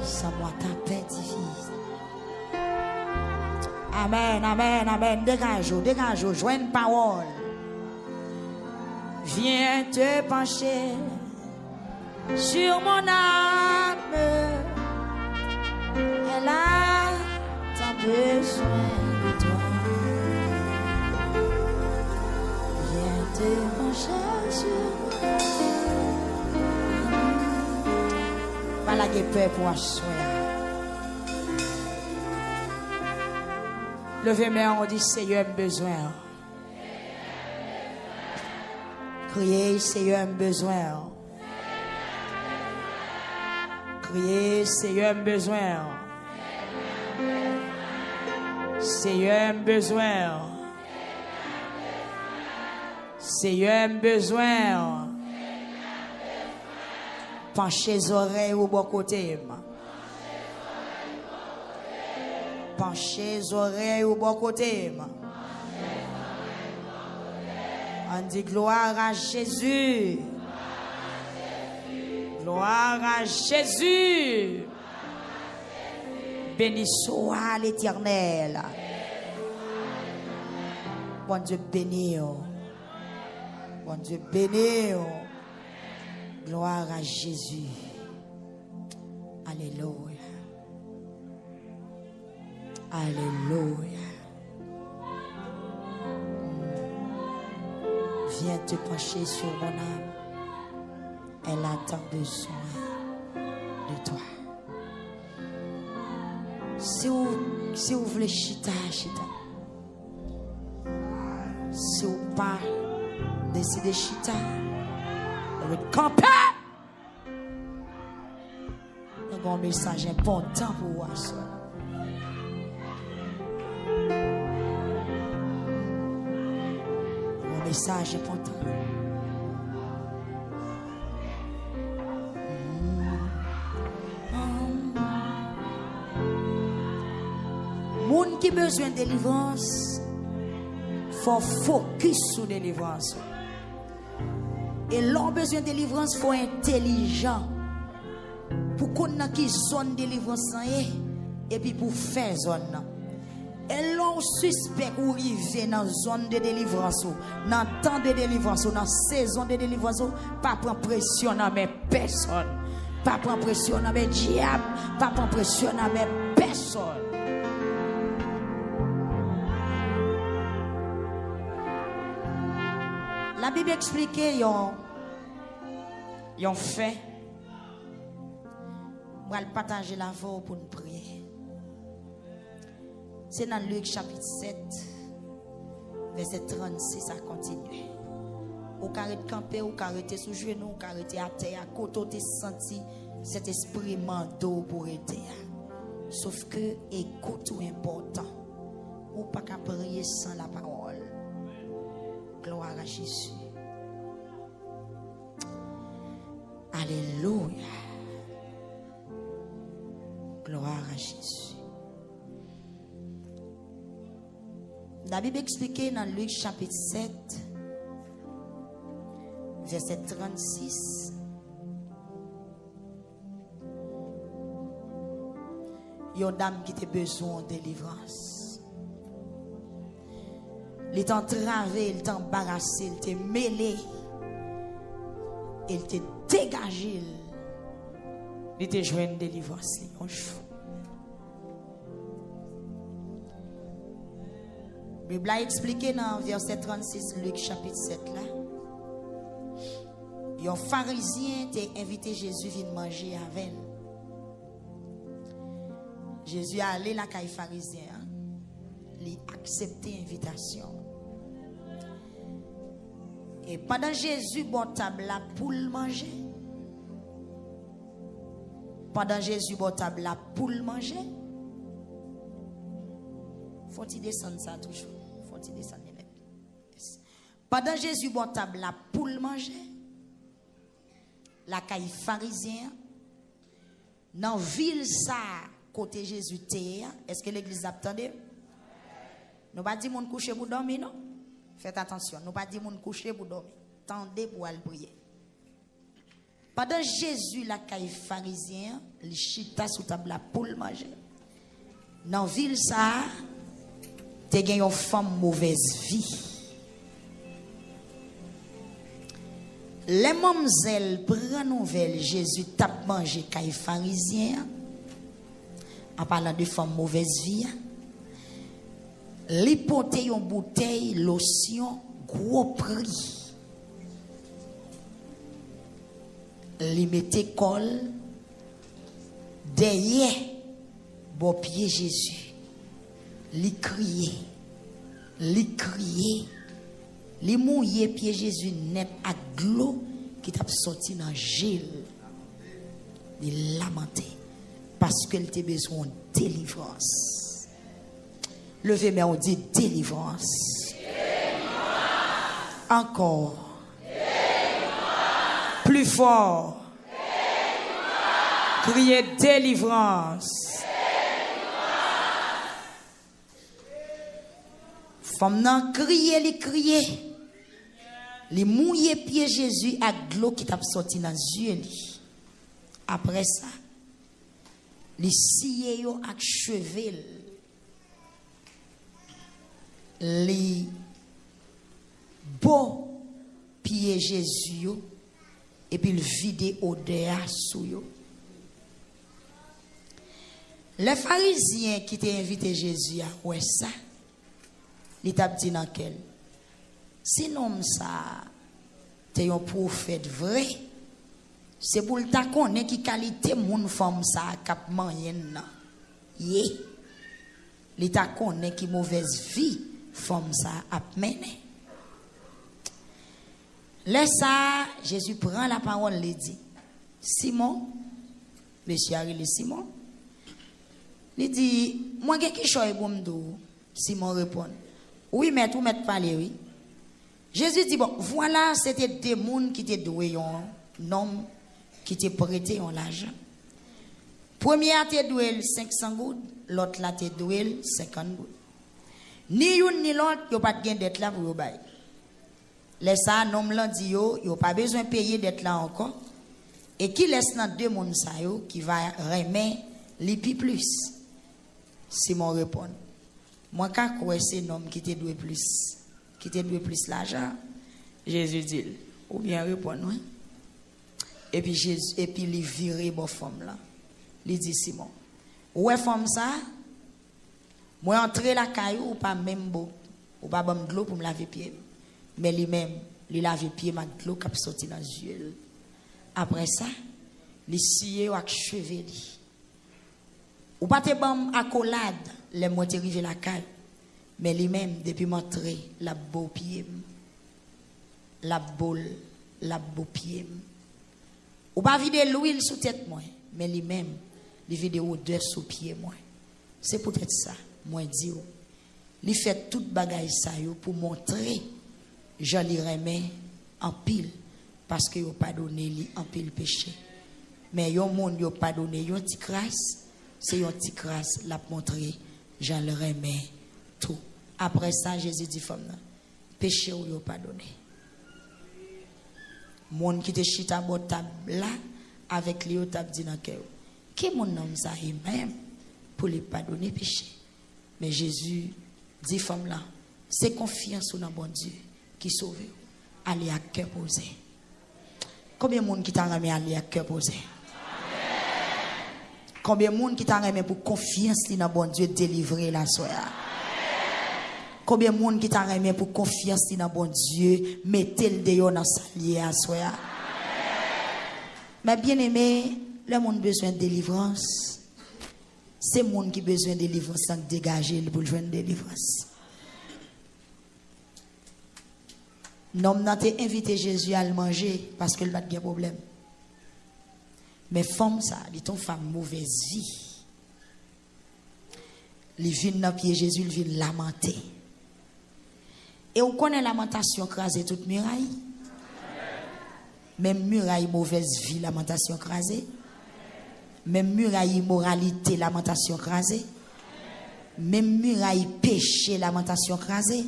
S1: Ça m'a tapé difficile. Amen, amen, amen. Dégage, joins une parole. Viens te pencher sur mon âme. Elle a tant besoin de toi. Viens te pencher sur moi. Voilà qui peur pour asseoir. Levez main, on dit Seigneur a besoin. Criez Seigneur a besoin. Criez Seigneur a besoin. Seigneur a besoin. Seigneur a besoin. Penchez les oreilles au bon côté. Penchez les oreilles au bon côté. On dit gloire à Jésus. Gloire à Jésus. Béni soit l'Éternel. Bon Dieu béni. Bon Dieu béni. Gloire à Jésus. Alléluia. Alléluia. Viens te pencher sur mon âme. Elle a tant besoin de toi. Si vous voulez chita. Si vous pas décider chita, vous êtes campé. Nous avons un message important pour vous. Un message important. Moun qui besoin de délivrance, faut focus sur délivrance. Et l'on besoin de délivrance, faut intelligent. Pour qu'on ait qui zone délivrance et puis pour faire zone. Et l'on suspect ou arrive dans zone de délivrance, dans temps de délivrance, dans saison de délivrance, pas prendre pression dans mes personnes, pas prendre pression dans mes diables, pas prendre pression dans mes personnes. La Bible explique yon fait. On va partager la voix pour nous prier. C'est dans Luc chapitre 7, verset 36 à continuer. Ou carré de camper, ou carré sous genou, ou carré à terre, à côté, tu senti cet esprit manteau pour aider. Sauf que, écoute ou important, ou pas qu'à prier sans la parole. Gloire à Jésus. Alléluia. Gloire à Jésus. La Bible explique dans Luc chapitre 7, verset 36. Il y a une dame qui a besoin de délivrance. Il t'a entravé, il t'a embarrassé, il t'a mêlé, il t'a dégagé. Il t'a joué une délivrance. La Bible a expliqué dans verset 36, Luc chapitre 7 là. Un pharisien t'a invité Jésus à venir manger avec elle. Jésus est allé là caille pharisien. Il a accepté l'invitation. Et pendant Jésus bon table là pour le manger. Pendant Jésus bon table là pour le manger. Faut-il descendre ça toujours? Faut-il descendre les yes. Pendant Jésus bon table là pour le manger. La caille pharisien dans ville ça côté Jésus terre. Est-ce que l'église attendait? Nous pas dire mon coucher pour dormir non. Faites attention, nous pas dire mon coucher pour dormir. Tendez pour aller prier. Pendant Jésus la caille pharisien, il chita sous table pour le manger. Dans ville ça
S2: te gen yon femme mauvaise vie. Les mamzelles prennent nouvelle Jésus tape manger caille pharisien en parlant de femme mauvaise vie. Li pote yon bouteille lotion gros prix. Li mette col derrière bon pied Jésus. Li crié, li mouillé pied Jésus net à l'eau qui t'a sorti dans gel. Li lamenté parce qu'elle était besoin de délivrance. Levez mais on dit délivrance. Encore. Plus fort. Criez délivrance. Femme nan crier, li mouiller pied Jésus avec l'eau qui t'a sorti dans yeux li. Après ça, li scié yo avec chevel. Li beau pied Jésus yo, et puis le vide odeur sous yo. Les pharisiens qui t'ont invité Jésus à ouais ça. Il t'a dit dans quel sinon ça t'es un prophète vrai c'est pour ta connaître qui qualité moun femme ça cap moyen nan yé il t'a connaître qui mauvaise vie femme ça a mené laisse ça Jésus prend la parole il dit Simon monsieur Ariel Simon il dit moi quelque chose pour me dire Simon répond oui, mais tout mettre parler, oui. Jésus dit, bon, voilà, c'était des gens qui étaient doués, un homme qui était prêté en l'argent. Premier a été doué 500 gouttes, l'autre a été doué 50 gouttes. Ni une ni l'autre, il n'y a pas de dette là pour vous bailler. Laisse ça, l'homme l'a dit, il n'y a pas besoin de payer dette là encore. Et qui laisse dans deux mondes ça, qui va remettre les plus. Simon répond. Moi, quand c'est un homme qui te doit plus l'argent, Jésus dit, ou bien répondre, oui. Et puis il vire bon femme là. Il dit Simon, ouais femme ça, moi entrer la caillou ou pas même beau, ou pas bon de l'eau pour me laver pied, mais lui-même, il lave pied ma de l'eau qui sorti dans les yeux. Après ça, il scié avec cheveux. Ou pas te bon accolade. Les mots arrivés la caille, mais lui-même, depuis m'entrer, la beau pied, la beau pied. Ou pas vider l'huile sous tête, moi, mais lui-même, il vide odeur sous pied, moi. C'est peut-être ça, moi, dis, il fait toute bagaille ça, pour montrer, je lui remets en pile, parce qu'il n'a pas donné en pile péché. Mais yon monde n'a pas donné, yon petit grâce, c'est yon petit grâce, l'a montré. Je le remets tout. Après ça, Jésus dit, femme, péché ou pas pardonné. Mon qui te chita à table là, avec lui, tu dit dans le cœur. Qui mon homme ça même pour lui pardonner péché? Mais Jésus dit, femme là, c'est confiance dans bon Dieu qui sauve. Allez à cœur posé. Combien de monde qui t'a remis aller à cœur posé? Combien de monde qui t'a remis pour confiance dans bon Dieu délivrer la soya? Combien de monde qui t'a remis pour confiance dans bon Dieu mettez le dehors dans sa liée à soya? Mais bien aimé, le monde besoin de délivrance. C'est le monde qui a besoin de délivrance sans dégager pour joindre délivrance. L'homme n'a pas invité Jésus à le manger parce qu'il n'a pas de problème. Mais femme ça, dit ton femme mauvaise vie. Il vient dans pied Jésus, il vient lamenter. Et on connaît lamentation crasée toute muraille. Même muraille mauvaise vie, lamentation crasée. Même muraille immoralité, lamentation crasée. Même muraille péché, lamentation crasée.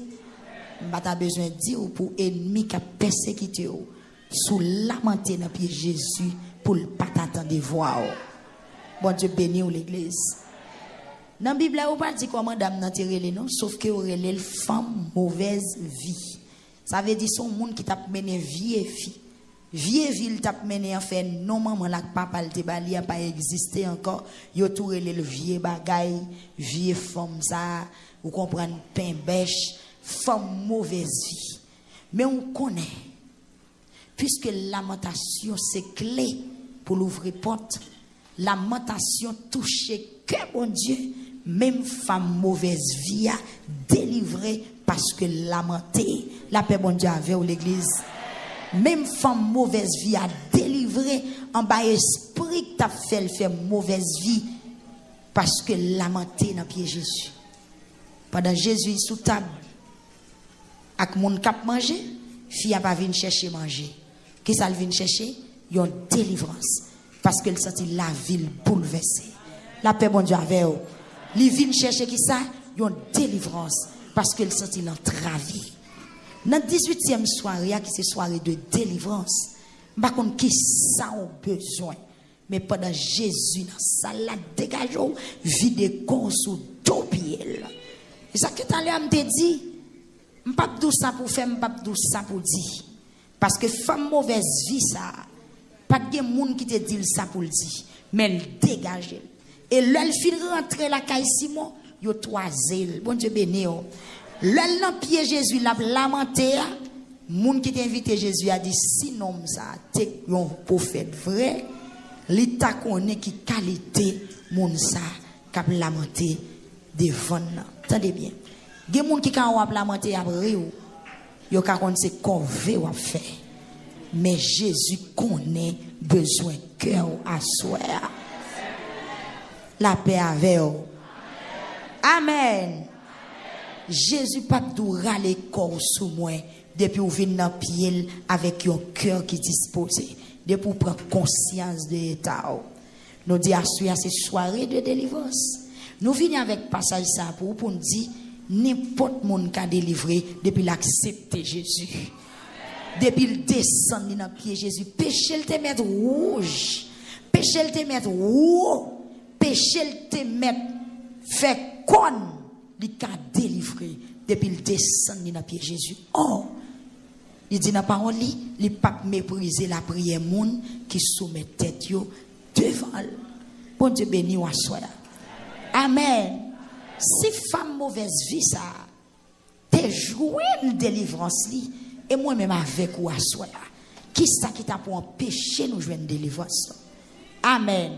S2: M'as besoin de dire pour ennemi qui a persécuté sous lamenter dans pied Jésus pour ne pas t'attendre voir. Bon Dieu béni l'église. Dans la Bible, on pas dit comment dame nan tiré les non, sauf que relève femme mauvaise vie. Ça veut dire son monde qui t'a mené vieille fille. Vieille ville t'a mené en fait non maman la papa te bali a pas existé encore. Yo tout relève le vieux bagay, vieille femme ça, vous comprenez pain bêche, femme mauvaise vie. Mais on connaît puisque lamentation c'est clé pour l'ouvrir porte. Lamentation touche que bon Dieu, même femme mauvaise vie a délivré parce que lamenté. La paix bon Dieu avait ou l'église. Même femme mauvaise vie a délivré en bas esprit qui t'a fait mauvaise vie parce que lamenté dans pied Jésus. Pendant Jésus sous table avec mon cap manger, fille a pas vinn chercher manger. Qui ça vinn chercher? Yon délivrance parce qu'elle sentit la ville bouleversée. La paix bon Dieu avec eux. Li vinn chercher qui ça? Yon délivrance parce qu'elle sentit l'entravé. Dans 18e soirée, qui c'est soirée de délivrance, par contre, qui ça a besoin? Mais pendant Jésus, dans sa salle, dégage, vide corps sous deux pieds. Et ça que t'as l'air me dit, m'pas tout ça pour faire, m'pas tout ça pour dire. Parce que femme mauvaise vie, ça, pas de monde qui te dit ça pour le dire, mais elle dégage. Et là, elle fin rentrer la caille Simon, yo toisé. Bon Dieu béni. Là, dans pied Jésus, l'a lamenté. Moun qui t'invite Jésus a dit, sinon ça, t'es un prophète vrai, l'état qu'on est qui qualité, moun ça, cap lamenté devant. Attendez bien. Des moun qui quand on lamenté après ou, yo ka kon c'est corvée ou fait. Mais Jésus connaît besoin cœur à soi. La paix avec vous. Amen. Jésus pas dou râler corps sous moi depuis ou vinn dans pied avec un cœur qui disposé depuis pour prendre conscience de l'état. Nous dit à ces soirée de délivrance. Nous venons avec passage ça pour nous dire n'importe monde qui a délivré depuis l'accepter Jésus. Depuis le descendre dans pied Jésus, péché le te mettre rouge, péché le te mettre haut, péché le te mettre fait con. Il a délivré depuis le descendre dans pied Jésus. Oh, il dit dans la parole, il n'a pas méprisé la prière monde qui soumet tête devant. Bon Dieu béni ou à soi. Amen. Si femme mauvaise vie ça, t'es joué une délivrance li, et moi-même avec ou à soi. Qui ça qui t'a pour empêcher nous jouer une délivrance? Amen.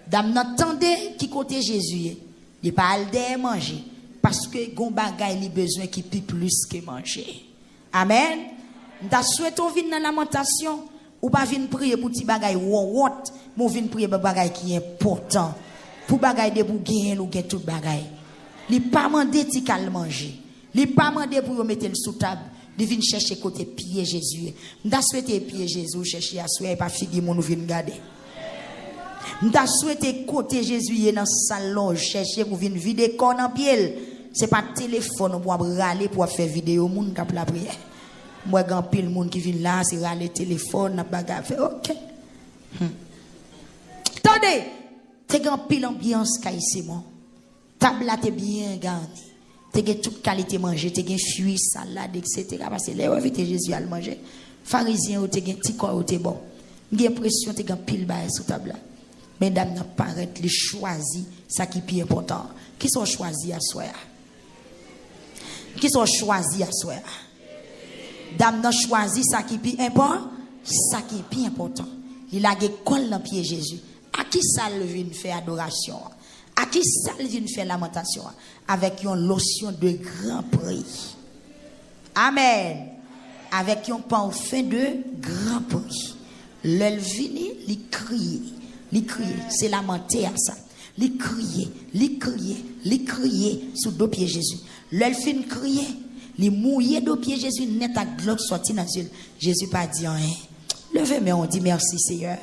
S2: Dame n'entendez qui côté Jésus. Il pas aller manger parce que gon bagay li besoin qui pi plus que manger. Amen. Nous souhaitons venir dans lamentation ou pas venir prier pour petit bagay wot, mais venir prier pour bagay qui est important. Pour bagay de pour gagner ou tout bagay. Li pas mandé ti kal manger. Li pas mandé pour mettre le sous table. Li vinn chercher côté pied Jésus. Nous souhaiter pied Jésus chercher à souhait pas figi mon vinn garder. Nous avons souhaité côté Jésus dans sa loge, chercher pour venir vider corps en pied. Ce n'est pas téléphone pour râler pour faire vidéo moun qui la prière. Moi grand pile moun qui vient là, c'est râler téléphone n'a bagarre fait OK. Attendez, t'es grand pile ambiance Simon. Table là t'es bien garni. T'es toute qualité manger, t'es fruits, salade etc. parce que là invité Jésus à le manger. Pharisien ou t'es petit corps ou t'es bon. J'ai l'impression t'es grand pile bail sur table là. Mesdames, n'a pas les choisi, ça qui est plus important. Qui sont choisis à soi? Qui sont choisis à soi? Dame n'a choisi ça qui est plus important, ça qui est plus important. Il a des cols dans pied Jésus. À qui ça le vient faire adoration? À qui ça le vient faire lamentation? Avec une lotion de grand prix. Amen. Avec un parfum de grand prix. L'elle vini, il crie. Li crier, c'est lamenter à ça. Li crier sous deux pieds Jésus. L'elle fin crier, li mouiller deux pieds Jésus net à gloire sorti dans Dieu. Jésus pas dit rien. Levez mais on dit merci Seigneur.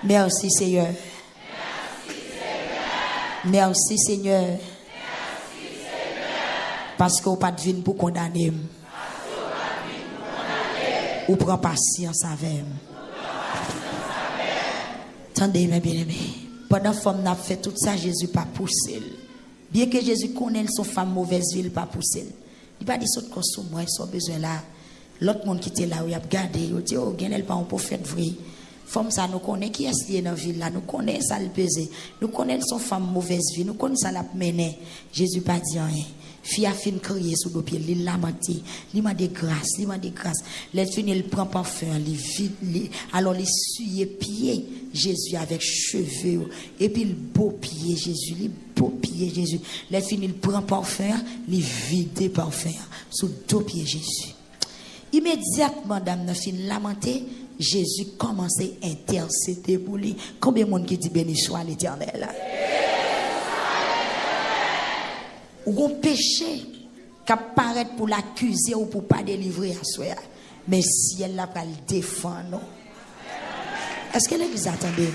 S2: Merci Seigneur. Merci Seigneur. Parce qu'on pas de vin pour condamner. Ou prend patience avec moi. Attendez, mes bien-aimés. Pendant que femme n'a fait tout ça, Jésus pas poussé. Bien que Jésus connaisse son femme mauvaise vie, il pas poussé. Il pas dit saute comme ça moi, son besoin là. L'autre monde qui était là, il a regardé, il dit oh, gagnel pas un prophète vrai. Femme ça nous connaît qui est lié dans ville là, nous connaît ça le peser. Nous connaît son femme mauvaise vie, nous connaît ça la mener. Jésus pas dit rien. Fille a fini crier sous le pied, il lamenté, il m'a de grâce, il m'a de grâce. Les fini il prend parfum, il vide, alors il suye pied Jésus avec cheveux et puis le beau pied Jésus, le beau pied Jésus. Les fini il prend parfum, il vide parfum sous deux pieds Jésus. Immédiatement dame n'a fini lamenter, Jésus commençait à intercéder pour lui. Combien de monde qui dit béni soit l'Éternel? Ou un péché qui apparaît pour l'accuser ou pour pas délivrer à soi. Mais si elle l'a pas le défendre. Est-ce que l'église attendait?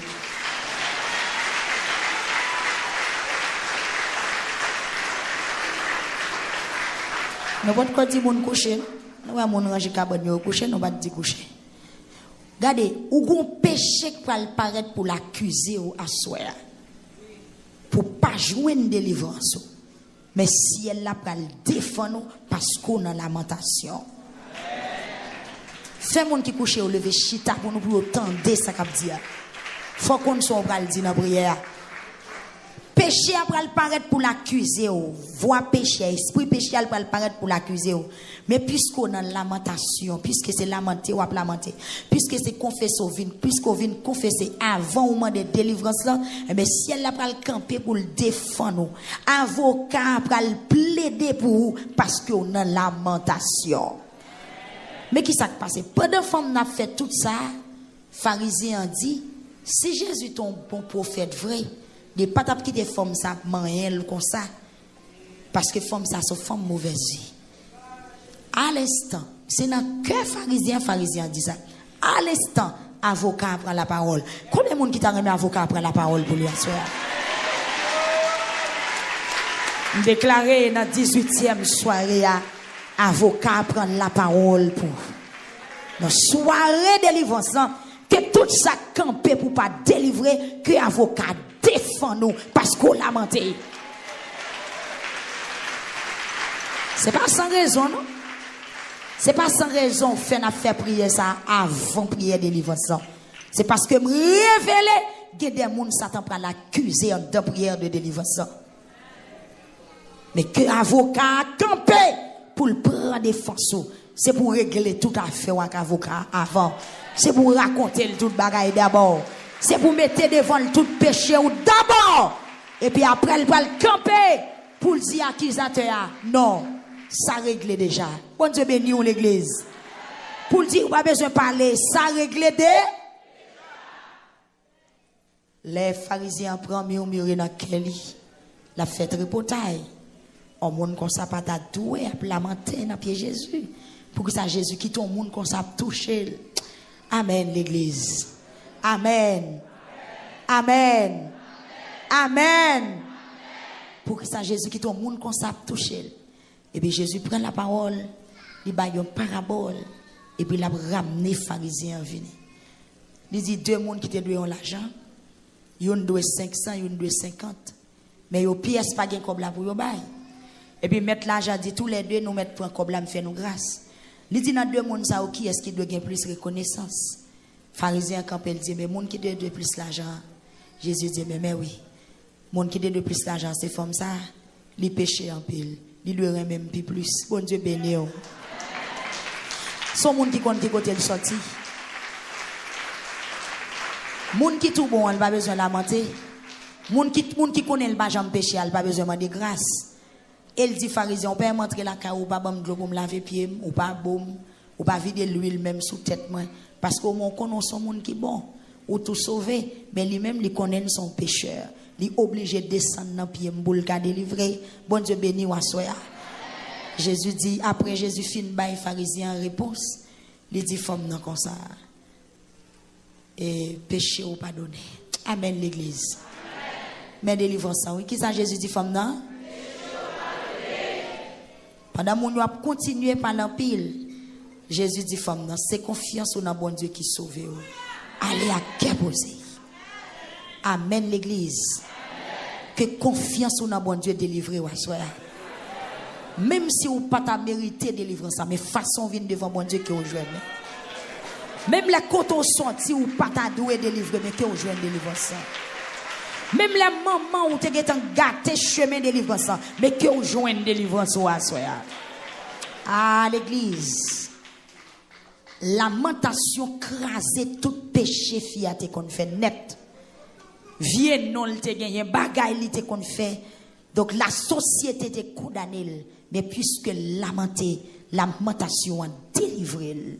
S2: Nous ne pouvons pas dire mon coucher. Nous ne pouvons pas ranger cabane coucher, nous ne pouvons pas dire coucher. Regardez, ou un péché qui apparaît pour l'accuser ou à soi. Pour pas jouer une délivrance. Mais si elle l'a pas le défendre parce qu'on a lamentation. Fait monde qui couche au lever chita pour nous pour entendre ça qu'a dit. Faut qu'on soit pas le dire dans prière. Péché après le paraître pour l'accuser voix péché esprit péché après le paraître pour l'accuser mais puisqu'on a lamentation puisque c'est lamenter ou lamenter puisque c'est confesser puisqu'on vient confesser avant au moment de délivrance là mais si elle a pas le camper pour le défendre avocat après le plaider pour parce qu'on a lamentation. Mais qui s'est passé pendant femme n'a fait tout ça pharisien dit si Jésus est un bon prophète vrai des patapes qui des femmes ça manel comme ça parce que femmes ça sont femmes mauvaise vie. À l'instant, c'est dans que pharisien dit ça. À l'instant, avocat prend la parole. Combien de monde qui t'a remis avocat prend la parole pour lui asseoir? Déclaré dans 18e soirée avocat prend la parole pour dans soirée délivrance que tout ça campé pour pas délivrer que avocat défend nous parce qu'on lamente. C'est pas sans raison, non? C'est pas sans raison fait n'a fait prier ça avant prier délivrance. C'est parce que me révéler que des gens s'attendent pas l'accuser en de prière de délivrance. Mais que avocat campé pour le prendre défense, c'est pour régler tout affaire avec avocat avant. C'est pour raconter tout bagaille d'abord. C'est pour mettre devant tout péché ou d'abord. Et puis après, il va le camper pour dire accusateur. Non, ça règle déjà. Bon Dieu béni ou l'église. Pour dire, pas besoin de parler, ça règle déjà. Les pharisiens prennent murmurer dans Kelly. La fête reportail. On monde comme ça pas doué à lamenter dans pied Jésus. Pour que ça Jésus quitte au monde comme ça toucher. Amen l'église. Amen. Amen. Amen. Pour que ça Jésus quitte au monde comme ça toucher. Et puis Jésus prend la parole, il baille une parabole et puis il a ramené les pharisiens venir. Il dit deux monde qui te doivent l'argent. Yon doit 500, yon doit 50. Mais yo pièce pas gain comme là pour yo bail. Et puis mettre l'argent dit tous les deux nous mettre pour comme là me fait nous grâce. Il dit dans deux monde ça qui est-ce qui doit gagner plus reconnaissance. Pharisien quand il dit mais monde qui doit plus l'argent. Jésus dit mais oui. Monde qui doit plus l'argent c'est femme ça, li péché en pile. Il lui remet même plus. Bon Dieu béni. Son monde qui compte qui côté le sorti. Monde qui tout bon, elle pas besoin de lamenter. Monde qui connaît le pas jamais péché, elle pas besoin de grâce. Elle dit pharisien, on peut montrer la caille ou pas bon de l'eau pour me laver pied, ou pas bon, ou pas vider l'huile même sous tête moi parce que on connaît son monde qui bon, ou tout sauver, mais lui-même il connaît son pécheur. Il est obligé de descendre dans pied m'boule ka délivrer. Bon Dieu béni ou assoya. Jésus dit après Jésus fin bail pharisien en réponse, il dit femme non comme ça. Et péché ou pardonné. Amen l'église. Mais délivrance oui, qui ça Jésus dit femme non? Pendant mon a continuer par l'empile. Jésus dit femme non, c'est confiance dans bon Dieu qui sauve. Allez à cœur posé. Amen l'église. Que confiance ou dans bon Dieu délivrer ou soya. Même si ou pas ta mérité délivrance, mais façon vient devant bon Dieu que vous jouez. Même la côte au sorti ou pas ta doué délivrer, mais que vous jouez délivrance. Même la maman ou te gâté chemin délivrance, mais que vous jouez délivrance ou soya. Ah l'église. Lamentation crasé tout péché fiaté qu'on fait net. Vieux non te gagné bagay li te qu'on fait. Donc la société te condamné, mais puisque lamentation a délivré.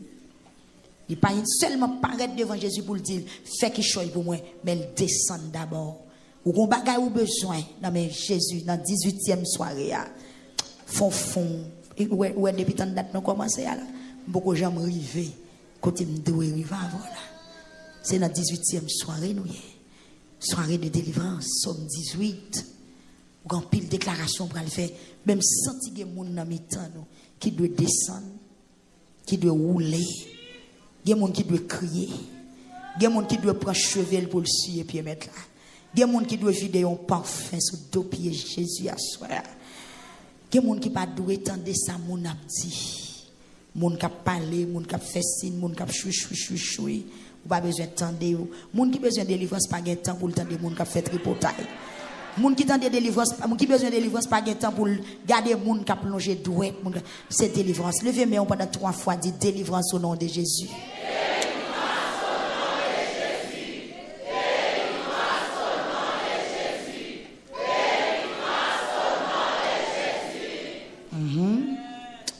S2: Il pas seulement paraître devant Jésus pour le dire fait qu'il choisit pour moi, mais il descend d'abord. Ou qu'on bagay ou besoin dans mais Jésus dans 18e soirée font ouais depuis tant date nous commencer là. Beaucoup gens arrivé côté me doit arriver avant là. C'est dans 18e soirée nous soirée de délivrance somme 18. Grand pile déclaration pour le faire même senti que monde dans mi-temps nous qui doit descendre, qui doit rouler, il y a monde qui doit crier, il y a monde qui doit prendre chevel pour le suer puis mettre là. Il y a monde qui doit vider un parfum sous deux pieds Jésus à soir. Il y a monde qui pas doit entendre ça mon a dit. Moun k'ap parler, moun k'ap fait signe, moun k'ap chou. Ou pas besoin d'entendre. Moun qui besoin de délivrance pas gain temps pour entendre moun k'ap fait tripotaille. Moun qui tente délivrance, moun qui besoin de délivrance pas gain temps pour garder moun k'ap plonger douette, c'est délivrance. Levez-moi pendant 3 fois dit délivrance au nom de Jésus.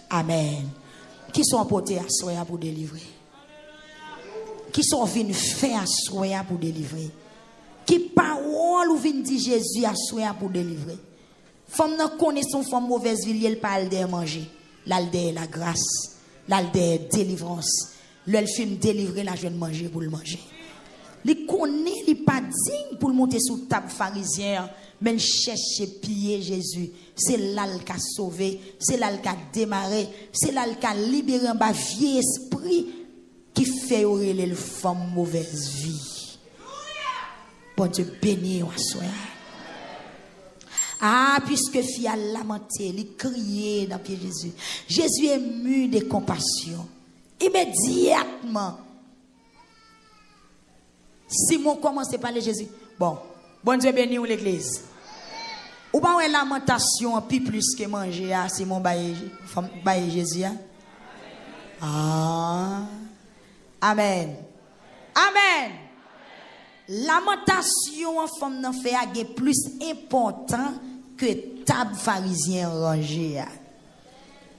S2: Amen. Qui sont apportés à soi pour délivrer? Qui sont venus faire à soi pour délivrer? Qui parole ou vient dire Jésus à soi pour délivrer? Femme n'a connaît son femme mauvaise ville, elle parle de manger. L'alde la grâce, l'alde délivrance. Le film délivrer la jeune manger pour le manger. Il connaît, il pas digne pour le monter sous table pharisien. Mais il cherche piller Jésus. C'est là qu'il a sauvé. C'est là qu'il a démarré. C'est là qu'il a libéré un vieux esprit qui fait auréler les femmes mauvaise vie. Bon Dieu béni à soi. Ah, puisque fille a lamenté, il criait dans pied Jésus. Jésus est ému de compassion. Immédiatement. Simon commence à parler Jésus. Bon Dieu béni ou l'église. Ou pas une lamentation puis plus que manger c'est mon bail Jésus. Ah. Amen. Amen. Lamentation en femme n'en fait est plus important que table pharisien rangé.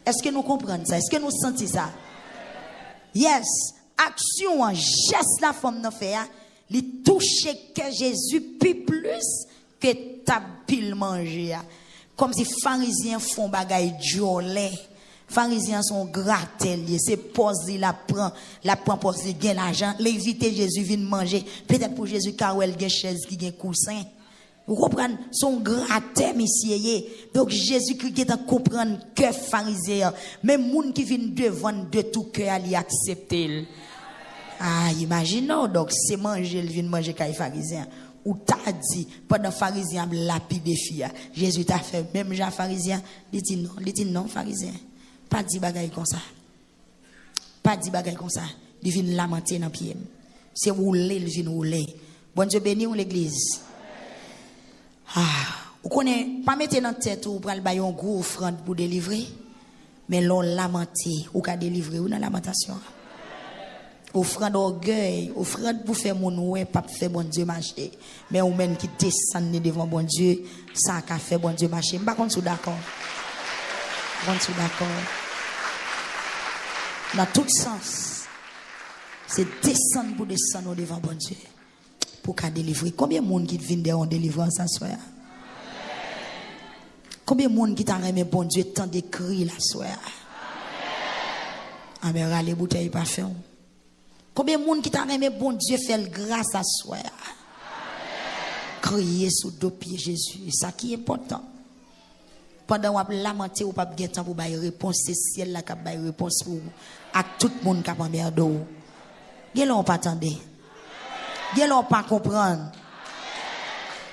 S2: Est-ce que nous comprenons ça? Est-ce que nous sentons ça? Yes. Action en geste la femme n'en fait il touche que Jésus plus que table pile manger. Comme si pharisiens font bagaille jolé. Pharisiens sont grateliers, c'est pose la prend pose gain l'argent, l'inviter Jésus vient manger, peut-être pour Jésus car elle gain chaise qui gain coussin. Vous comprenez son gratter monsieur. Donc Jésus qui est en comprendre que pharisien, même moun qui vient devant de tout cœur il accepter. Ah, imaginons donc c'est manger, il vient manger quand pharisien. Ou t'as dit pendant pharisien lapide fille. Jésus t'a fait même Jean pharisien, il dit non pharisien. Pas dit bagaille comme ça. Pas dit bagaille comme ça. Il vient lamenter dans pied. C'est rouler, il vient rouler. Bon Dieu béni ou l'église. Ah, vous connaissez pas mettre dans tête ou pral bailler un gros offrande pour délivrer, mais l'on lamenter ou ka délivrer ou dans lamentation. Offrande orgueil, offrande pour faire mon ouais, pas faire bon Dieu marcher. Mais ou même qui descend devant bon Dieu, ça qu'a fait bon Dieu marcher. Pas contre d'accord. Bon Dieu d'accord. Dans tout sens, c'est descendre pour descendre devant bon Dieu. Pour qu'à délivrer. Combien de monde qui vient en délivrance à soi? Combien de monde qui t'a remis bon Dieu tant de cris la soir? Amen. Amen. Les bouteilles pas fait. Combien de monde qui t'a remis bon Dieu fait grâce à soi? Crier sous deux pieds Jésus. C'est ça qui est important. Pendant qu'on lamenté ou pas bien temps pour bailler réponse, c'est ciel là qui bailler réponse pour à tout le monde qui a pas merde. Ils n'ont pas attendre. Ils n'ont pas comprendre.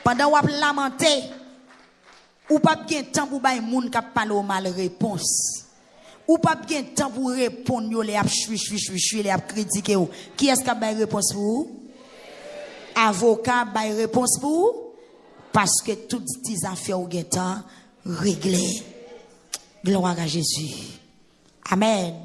S2: Pendant ou lamenté, ou pas bien temps pour bay moun qui parle au mal réponse. Ou pas bien temps pour répondre yo les ap chui les ap critiquer ou. Qui est-ce qui a bay réponse pour vous? Avocat bay réponse pour vous? Parce que toutes ces affaires ou gen temps réglé. Gloire à Jésus. Amen.